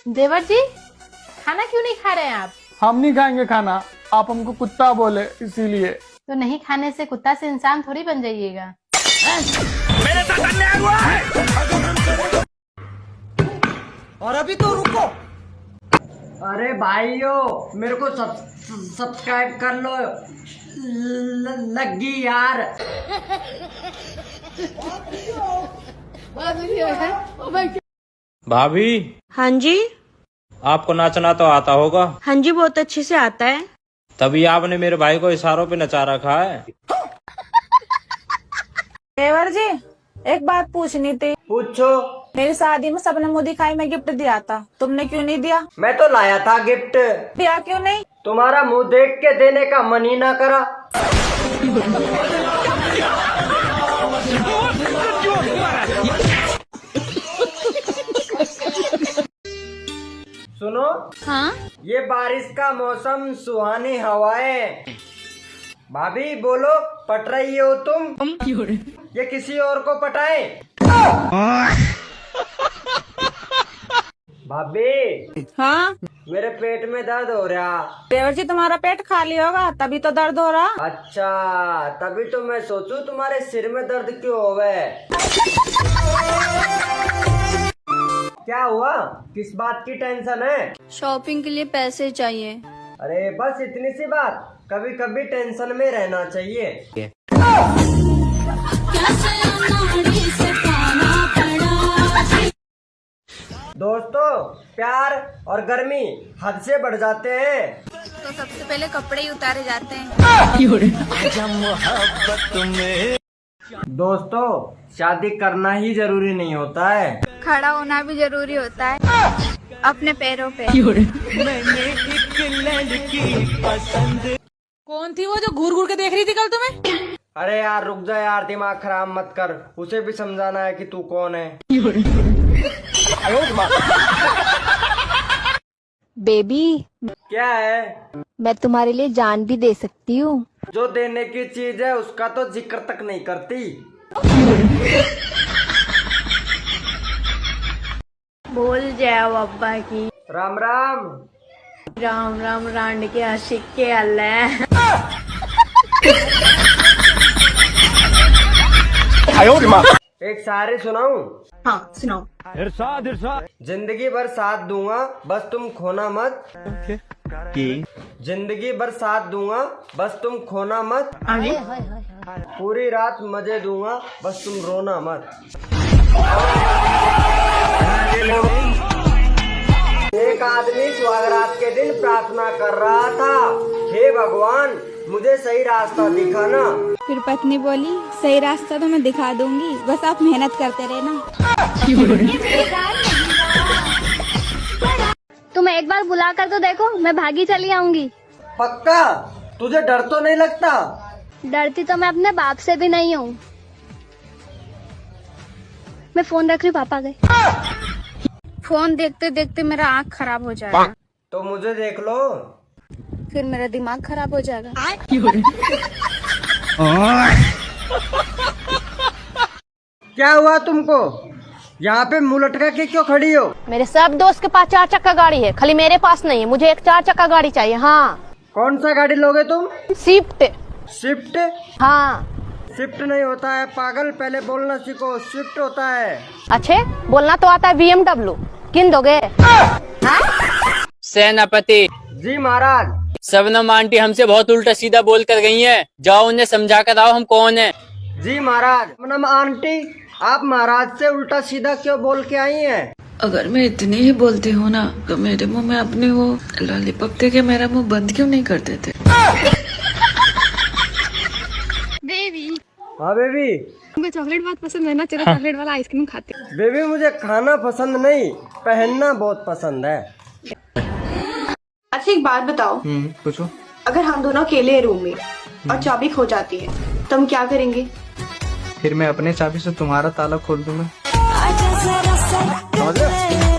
देवर जी, खाना क्यों नहीं खा रहे हैं आप? हम नहीं खाएंगे खाना, आप हमको कुत्ता बोले इसीलिए। तो नहीं खाने से कुत्ता से इंसान थोड़ी बन जाइएगा। मेरे साथ अन्याय हुआ है। और अभी तो रुको। अरे भाइयों, मेरे को सब्सक्राइब कर लो, लगी यार। भाभी। हाँ जी। आपको नाचना तो आता होगा? हाँ जी, बहुत अच्छे से आता है। तभी आपने मेरे भाई को इशारों पे नचा रखा है। देवर जी, एक बात पूछनी थी। पूछो। मेरी शादी में सबने मुंह दिखाई में गिफ्ट दिया था, तुमने क्यों नहीं दिया? मैं तो लाया था गिफ्ट। दिया क्यों नहीं? तुम्हारा मुंह देख के देने का मन ही ना करा। सुनो। हाँ? ये बारिश का मौसम, सुहानी हवाएं। भाभी बोलो, पट रही हो तुम? ये किसी और को पटाए? भाभी। हाँ? मेरे पेट में दर्द हो रहा। देवर जी, तुम्हारा पेट खाली होगा तभी तो दर्द हो रहा। अच्छा, तभी तो मैं सोचूं तुम्हारे सिर में दर्द क्यों होवे। क्या हुआ? किस बात की टेंशन है? शॉपिंग के लिए पैसे चाहिए। अरे बस इतनी सी बात, कभी कभी टेंशन में रहना चाहिए। दोस्तों, प्यार और गर्मी हद से बढ़ जाते हैं तो सबसे पहले कपड़े ही उतारे जाते हैं। दोस्तों, शादी करना ही जरूरी नहीं होता है, खड़ा होना भी जरूरी होता है अपने पैरों पे। कौन थी वो जो घूर घूर के देख रही थी कल तुम्हें? अरे यार रुक जा यार, दिमाग खराब मत कर, उसे भी समझाना है कि तू कौन है। बेबी, क्या है? मैं तुम्हारे लिए जान भी दे सकती हूँ। जो देने की चीज है उसका तो जिक्र तक नहीं करती। बोल जाओ अब्बा की। राम राम। राम राम रांड के आशिक के अल्लाह। एक शायरी सुनाऊं? हाँ सुनाओ। इरशाद इरशाद। जिंदगी भर साथ दूंगा, बस तुम खोना मत। जिंदगी भर साथ दूंगा, बस तुम खोना मत। पूरी रात मजे दूंगा, बस तुम रोना मत। एक आदमी सुहागरात के दिन प्रार्थना कर रहा था, हे भगवान मुझे सही रास्ता दिखाना। फिर पत्नी बोली, सही रास्ता तो मैं दिखा दूंगी, बस आप मेहनत करते रहना। तुम एक बार बुला कर तो देखो, मैं भागी चली आऊंगी। पक्का? तुझे डर तो नहीं लगता? डरती तो मैं अपने बाप से भी नहीं हूँ। मैं फोन रख रही हूँ, पापा गए। फोन देखते देखते मेरा आँख खराब हो जाएगा। तो मुझे देख लो, फिर मेरा दिमाग खराब हो जाएगा। क्या हुआ तुमको? यहाँ पे मुंह लटका के क्यों खड़ी हो? मेरे सब दोस्त के पास 4 चक्का गाड़ी है, खाली मेरे पास नहीं है। मुझे एक 4 चक्का गाड़ी चाहिए। हाँ। कौन सा गाड़ी लोगे तुम? स्विफ्ट। स्विफ्ट? हाँ। स्विफ्ट नहीं होता है पागल, पहले बोलना सीखो, स्विफ्ट होता है। अच्छे, बोलना तो आता है BMW। किन दोगे? सेनापति जी महाराज। शबनम आंटी हमसे बहुत उल्टा सीधा बोल कर गई हैं, जाओ उन्हें समझा कर आओ हम कौन है। जी महाराज। शबनम आंटी, आप महाराज से उल्टा सीधा क्यों बोल के आई हैं? अगर मैं इतनी ही बोलती हूँ ना, तो मेरे मुंह में अपने वो लॉलीपॉप दे के मेरा मुंह बंद क्यों नहीं कर देते? बेबी। हाँ बेबी। मुझे चॉकलेट बहुत पसंद है ना, चलो चॉकलेट वाला आइसक्रीम खाते हैं। बेबी मुझे खाना पसंद नहीं, पहनना बहुत पसंद है। अच्छा एक बात बताओ। पूछो। अगर हम दोनों अकेले हैं रूम में और चाबी खो जाती है तो हम क्या करेंगे? फिर मैं अपने चाबी से तुम्हारा ताला खोल दूंगा। समझ रहे हो?